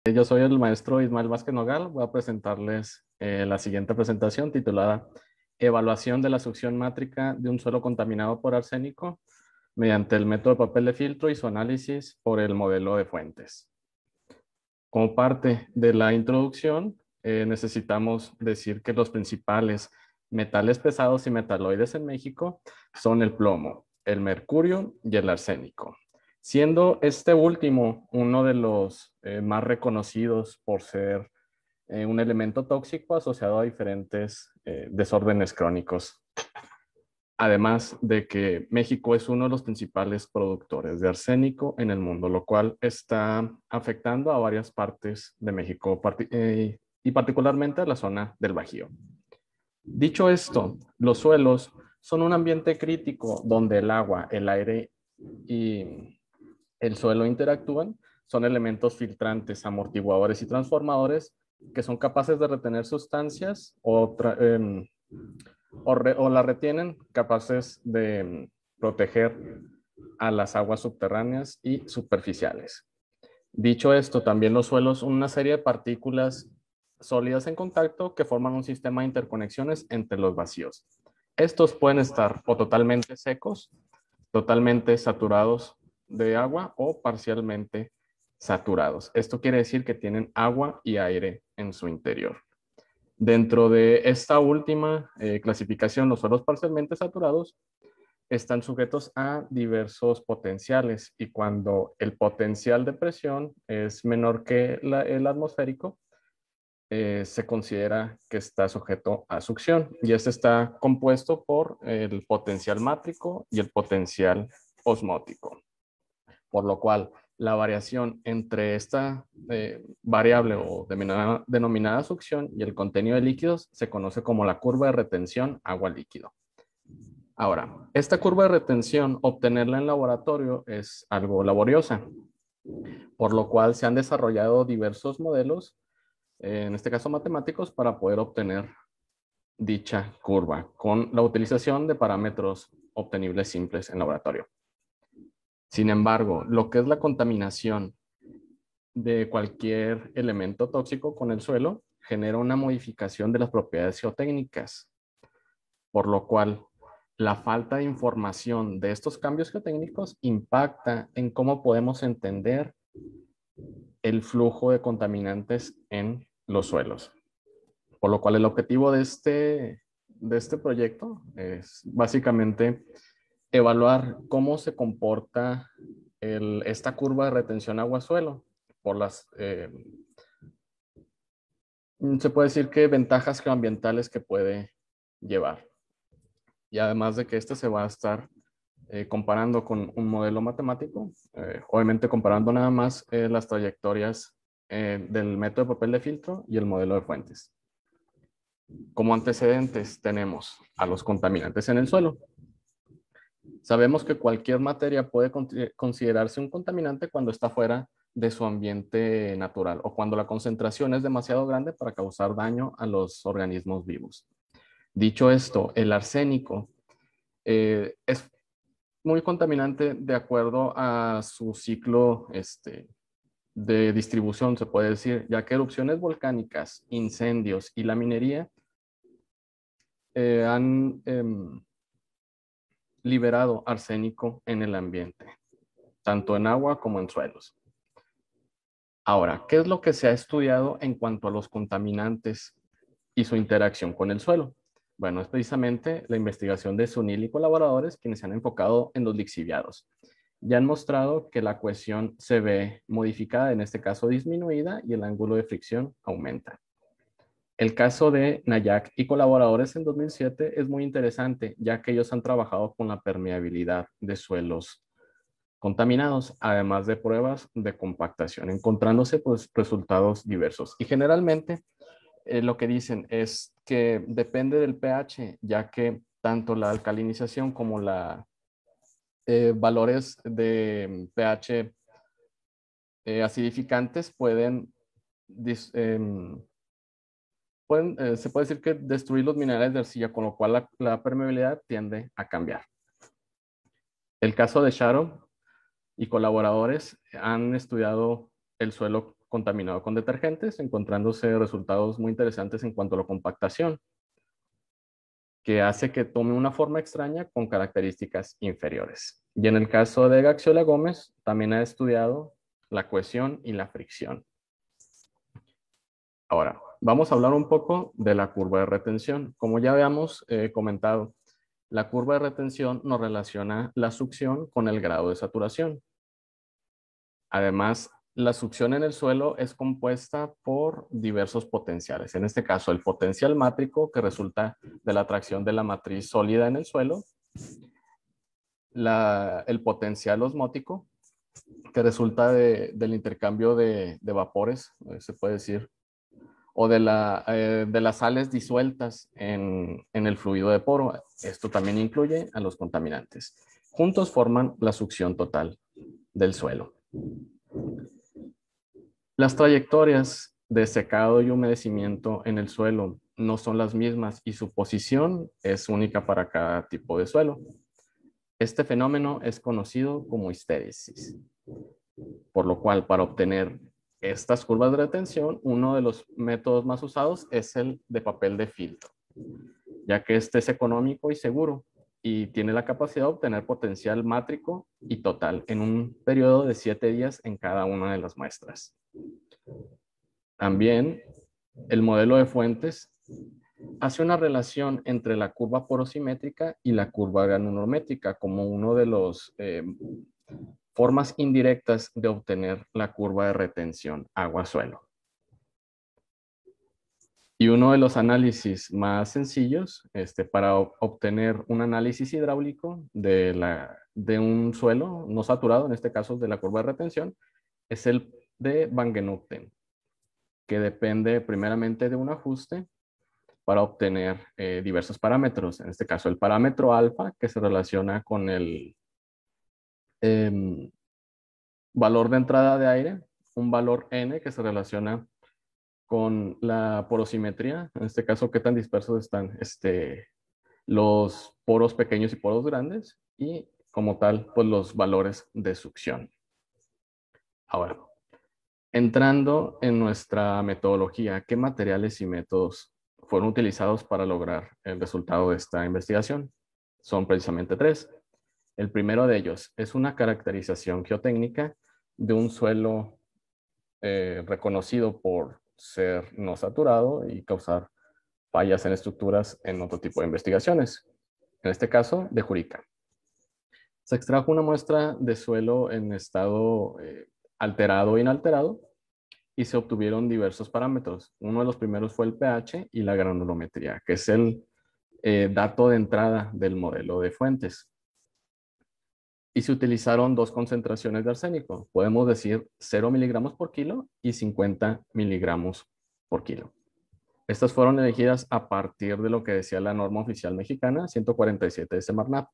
Yo soy el maestro Ismael Vázquez Nogal. Voy a presentarles la siguiente presentación titulada Evaluación de la succión mátrica de un suelo contaminado por arsénico mediante el método de papel de filtro y su análisis por el modelo de fuentes. Como parte de la introducción, necesitamos decir que los principales metales pesados y metaloides en México son el plomo, el mercurio y el arsénico, siendo este último uno de los más reconocidos por ser un elemento tóxico asociado a diferentes desórdenes crónicos. Además de que México es uno de los principales productores de arsénico en el mundo, lo cual está afectando a varias partes de México y particularmente a la zona del Bajío. Dicho esto, los suelos son un ambiente crítico donde el agua, el aire y el suelo interactúan. Son elementos filtrantes, amortiguadores y transformadores que son capaces de retener sustancias o la retienen, capaces de proteger a las aguas subterráneas y superficiales. Dicho esto, también los suelos son una serie de partículas sólidas en contacto que forman un sistema de interconexiones entre los vacíos. Estos pueden estar o totalmente secos, totalmente saturados de agua o parcialmente saturados. Esto quiere decir que tienen agua y aire en su interior. Dentro de esta última clasificación, los suelos parcialmente saturados están sujetos a diversos potenciales y cuando el potencial de presión es menor que el atmosférico, se considera que está sujeto a succión y este está compuesto por el potencial mátrico y el potencial osmótico, por lo cual la variación entre esta variable o denominada succión y el contenido de líquidos se conoce como la curva de retención agua-líquido. Ahora, esta curva de retención, obtenerla en laboratorio es algo laboriosa, por lo cual se han desarrollado diversos modelos, en este caso matemáticos, para poder obtener dicha curva con la utilización de parámetros obtenibles simples en laboratorio. Sin embargo, lo que es la contaminación de cualquier elemento tóxico con el suelo genera una modificación de las propiedades geotécnicas, por lo cual la falta de información de estos cambios geotécnicos impacta en cómo podemos entender el flujo de contaminantes en los suelos. Por lo cual el objetivo de este proyecto es básicamente evaluar cómo se comporta esta curva de retención agua-suelo por se puede decir que ventajas geoambientales que puede llevar. Y además de que este se va a estar comparando con un modelo matemático, obviamente comparando nada más las trayectorias del método de papel de filtro y el modelo de fuentes. Como antecedentes tenemos a los contaminantes en el suelo. Sabemos que cualquier materia puede considerarse un contaminante cuando está fuera de su ambiente natural o cuando la concentración es demasiado grande para causar daño a los organismos vivos. Dicho esto, el arsénico es muy contaminante de acuerdo a su ciclo de distribución, se puede decir, ya que erupciones volcánicas, incendios y la minería han liberado arsénico en el ambiente, tanto en agua como en suelos. Ahora, ¿qué es lo que se ha estudiado en cuanto a los contaminantes y su interacción con el suelo? Bueno, es precisamente la investigación de Sunil y colaboradores quienes se han enfocado en los lixiviados. Ya han mostrado que la cohesión se ve modificada, en este caso disminuida, y el ángulo de fricción aumenta. El caso de Nayak y colaboradores en 2007 es muy interesante, ya que ellos han trabajado con la permeabilidad de suelos contaminados, además de pruebas de compactación, encontrándose pues, resultados diversos. Y generalmente lo que dicen es que depende del pH, ya que tanto la alcalinización como la valores de pH acidificantes se puede decir que destruir los minerales de arcilla, con lo cual la permeabilidad tiende a cambiar. El caso de Shadow y colaboradores han estudiado el suelo contaminado con detergentes, encontrándose resultados muy interesantes en cuanto a la compactación, que hace que tome una forma extraña con características inferiores. Y en el caso de Gaxiola Gómez, también ha estudiado la cohesión y la fricción. Ahora, vamos a hablar un poco de la curva de retención. Como ya habíamos comentado, la curva de retención nos relaciona la succión con el grado de saturación. Además, la succión en el suelo es compuesta por diversos potenciales. En este caso, el potencial mátrico, que resulta de la atracción de la matriz sólida en el suelo. El potencial osmótico, que resulta del intercambio de vapores, se puede decir, o de las sales disueltas en el fluido de poro. Esto también incluye a los contaminantes. Juntos forman la succión total del suelo. Las trayectorias de secado y humedecimiento en el suelo no son las mismas y su posición es única para cada tipo de suelo. Este fenómeno es conocido como histéresis, por lo cual para obtener estas curvas de retención, uno de los métodos más usados es el de papel de filtro, ya que este es económico y seguro y tiene la capacidad de obtener potencial mátrico y total en un periodo de 7 días en cada una de las muestras. También el modelo de Fuentes hace una relación entre la curva porosimétrica y la curva granulométrica como uno de los formas indirectas de obtener la curva de retención agua-suelo. Y uno de los análisis más sencillos para obtener un análisis hidráulico de un suelo no saturado, en este caso de la curva de retención, es el de Van Genupten, que depende primeramente de un ajuste para obtener diversos parámetros. En este caso, el parámetro alfa, que se relaciona con el valor de entrada de aire, un valor n, que se relaciona con la porosimetría, en este caso, qué tan dispersos están los poros pequeños y poros grandes, y como tal, pues los valores de succión. Ahora, entrando en nuestra metodología, ¿qué materiales y métodos fueron utilizados para lograr el resultado de esta investigación? Son precisamente 3. El primero de ellos es una caracterización geotécnica de un suelo reconocido por ser no saturado y causar fallas en estructuras en otro tipo de investigaciones. En este caso, de Jurica. Se extrajo una muestra de suelo en estado alterado e inalterado y se obtuvieron diversos parámetros. Uno de los primeros fue el pH y la granulometría, que es el dato de entrada del modelo de Fuentes. Y se utilizaron 2 concentraciones de arsénico. Podemos decir 0 miligramos por kilo y 50 miligramos por kilo. Estas fueron elegidas a partir de lo que decía la norma oficial mexicana 147 de Semarnat.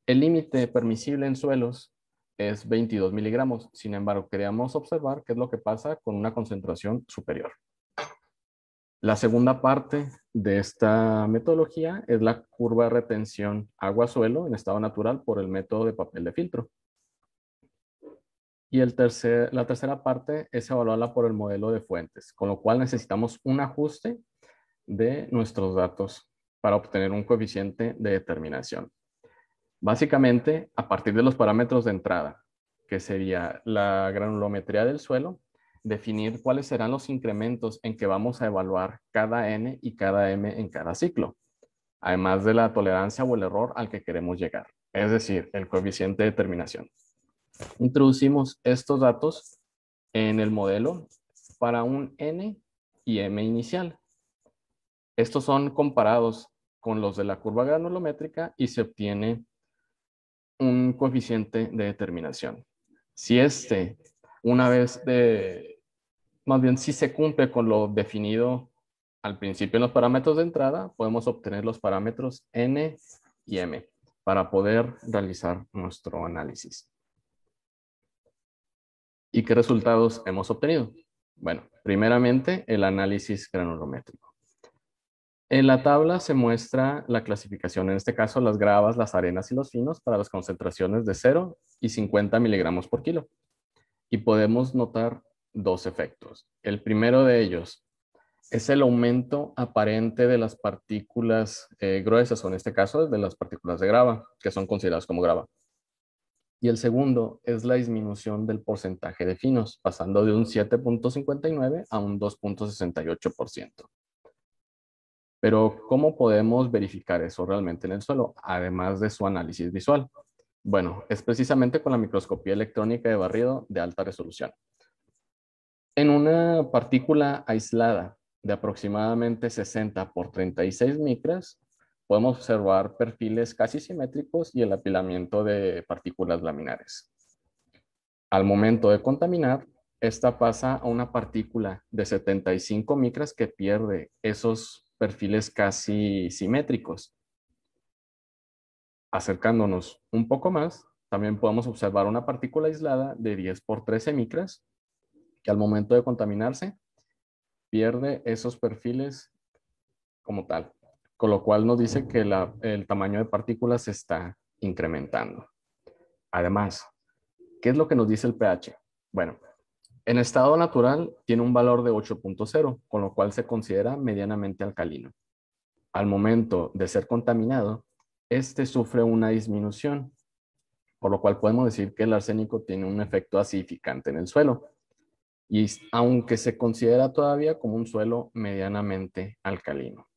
El límite permisible en suelos es 22 miligramos. Sin embargo, queríamos observar qué es lo que pasa con una concentración superior. La segunda parte de esta metodología es la curva de retención agua-suelo en estado natural por el método de papel de filtro. Y la tercera parte es evaluarla por el modelo de Fuentes, con lo cual necesitamos un ajuste de nuestros datos para obtener un coeficiente de determinación. Básicamente, a partir de los parámetros de entrada, que sería la granulometría del suelo, definir cuáles serán los incrementos en que vamos a evaluar cada N y cada M en cada ciclo, además de la tolerancia o el error al que queremos llegar, es decir, el coeficiente de determinación. Introducimos estos datos en el modelo para un N y M inicial. Estos son comparados con los de la curva granulométrica y se obtiene un coeficiente de determinación. Si si se cumple con lo definido al principio en los parámetros de entrada, podemos obtener los parámetros N y M para poder realizar nuestro análisis. ¿Y qué resultados hemos obtenido? Bueno, primeramente el análisis granulométrico. En la tabla se muestra la clasificación, en este caso las gravas, las arenas y los finos para las concentraciones de 0 y 50 miligramos por kilo. Y podemos notar dos efectos. El primero de ellos es el aumento aparente de las partículas gruesas, o en este caso de las partículas de grava, que son consideradas como grava. Y el segundo es la disminución del porcentaje de finos, pasando de un 7.59 a un 2.68%. Pero, ¿cómo podemos verificar eso realmente en el suelo, además de su análisis visual? Bueno, es precisamente con la microscopía electrónica de barrido de alta resolución. En una partícula aislada de aproximadamente 60 por 36 micras, podemos observar perfiles casi simétricos y el apilamiento de partículas laminares. Al momento de contaminar, esta pasa a una partícula de 75 micras que pierde esos perfiles casi simétricos. Acercándonos un poco más, también podemos observar una partícula aislada de 10 por 13 micras que al momento de contaminarse pierde esos perfiles como tal, con lo cual nos dice que el tamaño de partículas se está incrementando. Además, ¿qué es lo que nos dice el pH? Bueno, en estado natural tiene un valor de 8.0, con lo cual se considera medianamente alcalino. Al momento de ser contaminado, este sufre una disminución, por lo cual podemos decir que el arsénico tiene un efecto acidificante en el suelo, y aunque se considera todavía como un suelo medianamente alcalino.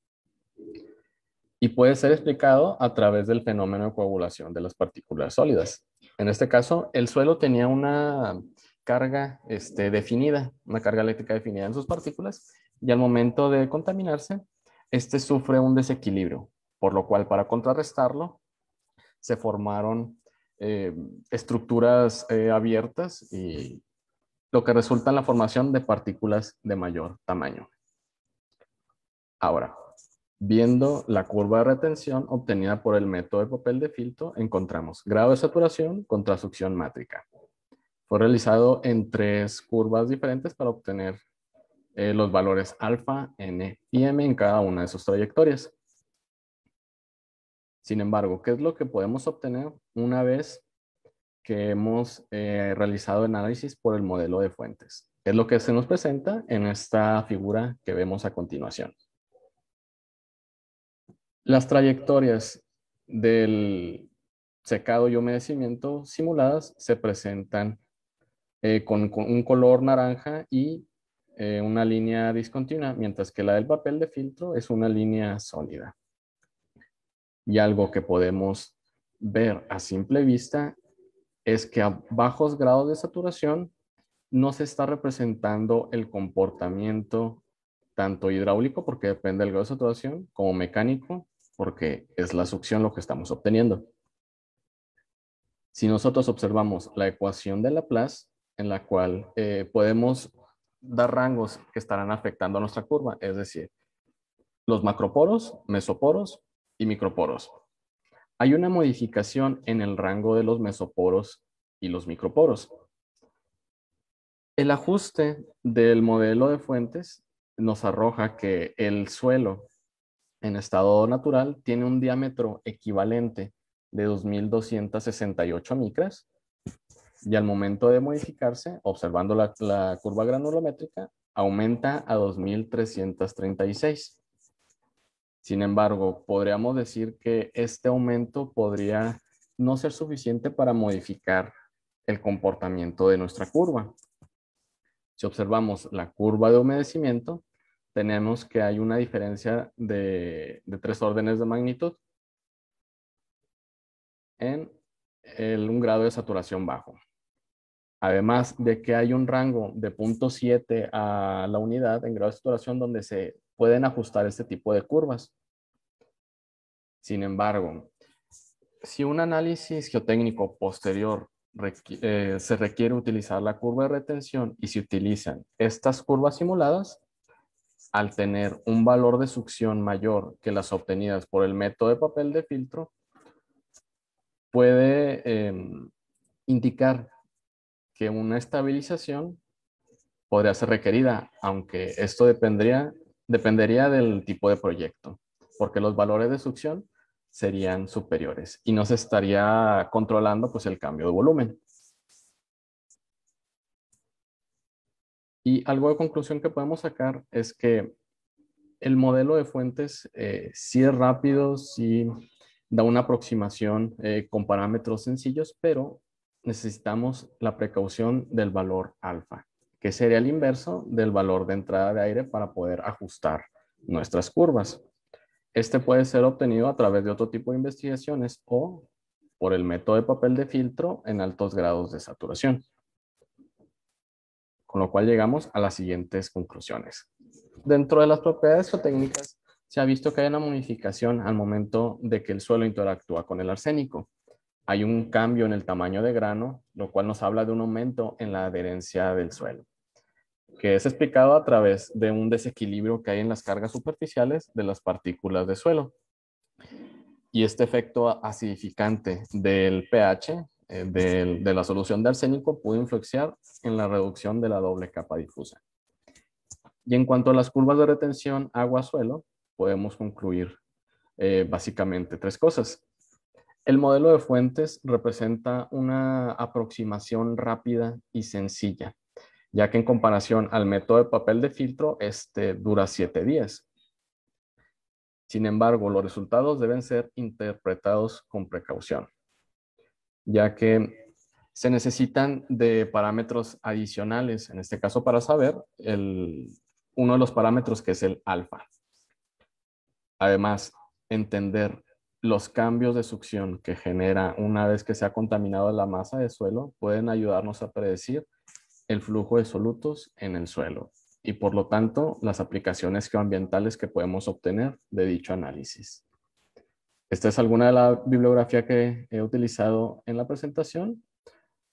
Y puede ser explicado a través del fenómeno de coagulación de las partículas sólidas. En este caso, el suelo tenía una carga definida, una carga eléctrica definida en sus partículas, y al momento de contaminarse, sufre un desequilibrio, por lo cual para contrarrestarlo se formaron estructuras abiertas y lo que resulta en la formación de partículas de mayor tamaño. Ahora, viendo la curva de retención obtenida por el método de papel de filtro, encontramos grado de saturación contra succión mátrica. Fue realizado en 3 curvas diferentes para obtener los valores alfa, n y m en cada una de sus trayectorias. Sin embargo, ¿qué es lo que podemos obtener una vez que hemos realizado el análisis por el modelo de fuentes? Es lo que se nos presenta en esta figura que vemos a continuación. Las trayectorias del secado y humedecimiento simuladas se presentan con un color naranja y una línea discontinua, mientras que la del papel de filtro es una línea sólida. Y algo que podemos ver a simple vista es que a bajos grados de saturación no se está representando el comportamiento tanto hidráulico, porque depende del grado de saturación, como mecánico, porque es la succión lo que estamos obteniendo. Si nosotros observamos la ecuación de Laplace, en la cual podemos dar rangos que estarán afectando a nuestra curva, es decir, los macroporos, mesoporos y microporos. Hay una modificación en el rango de los mesoporos y los microporos. El ajuste del modelo de fuentes nos arroja que el suelo en estado natural tiene un diámetro equivalente de 2.268 micras y al momento de modificarse, observando la curva granulométrica, aumenta a 2.336. Sin embargo, podríamos decir que este aumento podría no ser suficiente para modificar el comportamiento de nuestra curva. Si observamos la curva de humedecimiento, tenemos que hay una diferencia de 3 órdenes de magnitud en un grado de saturación bajo. Además de que hay un rango de 0.7 a la unidad en grado de saturación donde se pueden ajustar este tipo de curvas. Sin embargo, si un análisis geotécnico posterior se requiere utilizar la curva de retención y se utilizan estas curvas simuladas, al tener un valor de succión mayor que las obtenidas por el método de papel de filtro, puede indicar que una estabilización podría ser requerida, aunque esto dependería del tipo de proyecto, porque los valores de succión serían superiores y no se estaría controlando pues el cambio de volumen. Y algo de conclusión que podemos sacar es que el modelo de fuentes sí es rápido, sí da una aproximación con parámetros sencillos, pero necesitamos la precaución del valor alfa, que sería el inverso del valor de entrada de aire para poder ajustar nuestras curvas. Este puede ser obtenido a través de otro tipo de investigaciones o por el método de papel de filtro en altos grados de saturación. Con lo cual llegamos a las siguientes conclusiones. Dentro de las propiedades geotécnicas, se ha visto que hay una modificación al momento de que el suelo interactúa con el arsénico. Hay un cambio en el tamaño de grano, lo cual nos habla de un aumento en la adherencia del suelo, que es explicado a través de un desequilibrio que hay en las cargas superficiales de las partículas de suelo. Y este efecto acidificante del pH, de la solución de arsénico, puede influenciar en la reducción de la doble capa difusa. Y en cuanto a las curvas de retención agua-suelo, podemos concluir básicamente tres cosas. El modelo de fuentes representa una aproximación rápida y sencilla, ya que en comparación al método de papel de filtro, este dura 7 días. Sin embargo, los resultados deben ser interpretados con precaución, ya que se necesitan de parámetros adicionales, en este caso para saber uno de los parámetros que es el alfa. Además, entender los cambios de succión que genera una vez que se ha contaminado la masa de suelo pueden ayudarnos a predecir el flujo de solutos en el suelo y por lo tanto las aplicaciones geoambientales que podemos obtener de dicho análisis. Esta es alguna de la bibliografía que he utilizado en la presentación.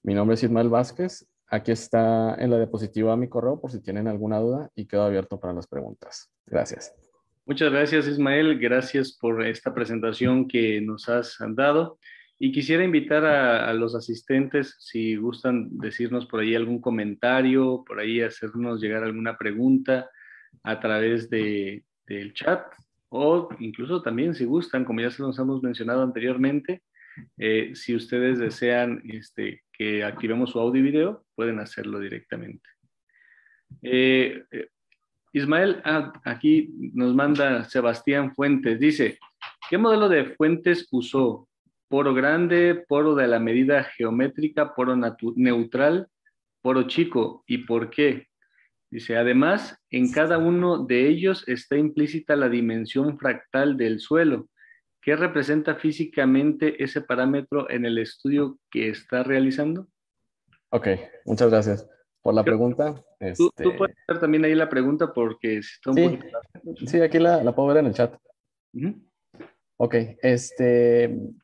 Mi nombre es Ismael Vázquez. Aquí está en la diapositiva mi correo por si tienen alguna duda y quedo abierto para las preguntas. Gracias. Muchas gracias, Ismael. Gracias por esta presentación que nos has dado. Y quisiera invitar a los asistentes, si gustan decirnos por ahí algún comentario, por ahí hacernos llegar alguna pregunta a través del chat, o incluso también si gustan, como ya se los hemos mencionado anteriormente, si ustedes desean que activemos su audio y video, pueden hacerlo directamente. Eh, Ismael, aquí nos manda Sebastián Fuentes. Dice, ¿qué modelo de fuentes usó? ¿Poro grande, poro de la medida geométrica, poro neutral, poro chico? ¿Y por qué? Dice, además, en cada uno de ellos está implícita la dimensión fractal del suelo. ¿Qué representa físicamente ese parámetro en el estudio que está realizando? Ok, muchas gracias por la pregunta. Tú puedes hacer también ahí la pregunta porque está un Sí, poquito. sí, aquí la puedo ver en el chat. Ujú. Ok,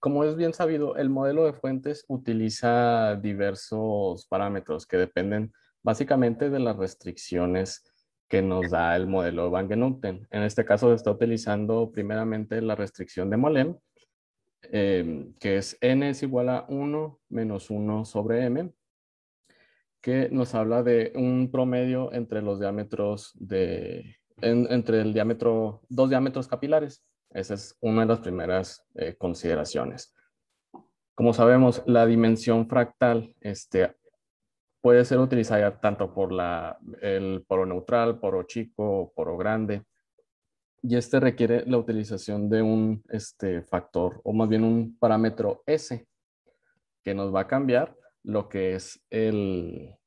como es bien sabido, el modelo de fuentes utiliza diversos parámetros que dependen básicamente de las restricciones que nos da el modelo de Van Genuten. En este caso se está utilizando primeramente la restricción de Mollem, que es n es igual a 1 menos 1 sobre m, que nos habla de un promedio entre los diámetros entre el diámetro, dos diámetros capilares. Esa es una de las primeras consideraciones. Como sabemos, la dimensión fractal puede ser utilizada tanto por el poro neutral, poro chico, poro grande, y este requiere la utilización de un factor, o más bien un parámetro S, que nos va a cambiar lo que es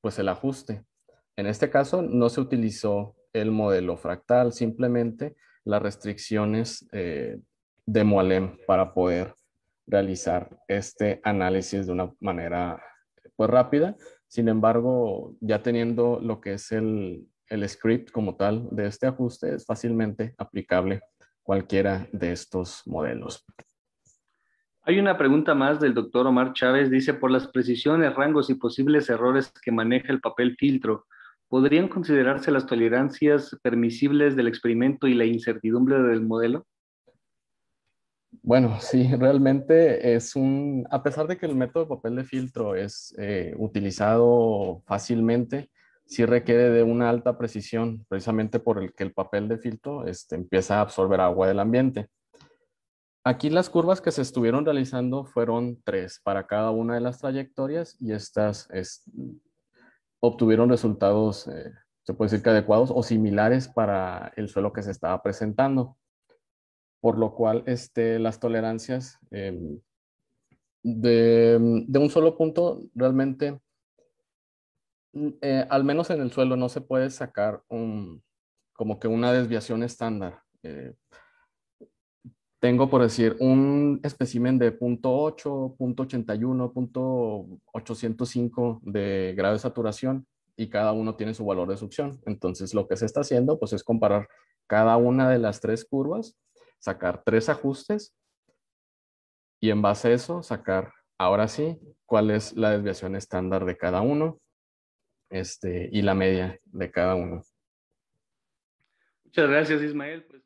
pues el ajuste. En este caso no se utilizó el modelo fractal, simplemente las restricciones de Moalem para poder realizar este análisis de una manera pues rápida. Sin embargo, ya teniendo lo que es el script como tal de este ajuste, es fácilmente aplicable cualquiera de estos modelos. Hay una pregunta más del doctor Omar Chávez. Dice, por las precisiones, rangos y posibles errores que maneja el papel filtro, ¿podrían considerarse las tolerancias permisibles del experimento y la incertidumbre del modelo? Bueno, sí, realmente a pesar de que el método de papel de filtro es utilizado fácilmente, sí requiere de una alta precisión, precisamente por el que el papel de filtro empieza a absorber agua del ambiente. Aquí las curvas que se estuvieron realizando fueron 3 para cada una de las trayectorias y estas obtuvieron resultados se puede decir que adecuados o similares para el suelo que se estaba presentando. Por lo cual las tolerancias de un solo punto realmente, al menos en el suelo, no se puede sacar como que una desviación estándar. Tengo, por decir, un espécimen de punto .8, punto .81, punto .805 de grado de saturación y cada uno tiene su valor de succión. Entonces, lo que se está haciendo pues, es comparar cada una de las tres curvas, sacar tres ajustes y en base a eso sacar, ahora sí, cuál es la desviación estándar de cada uno y la media de cada uno. Muchas gracias, Ismael. Pues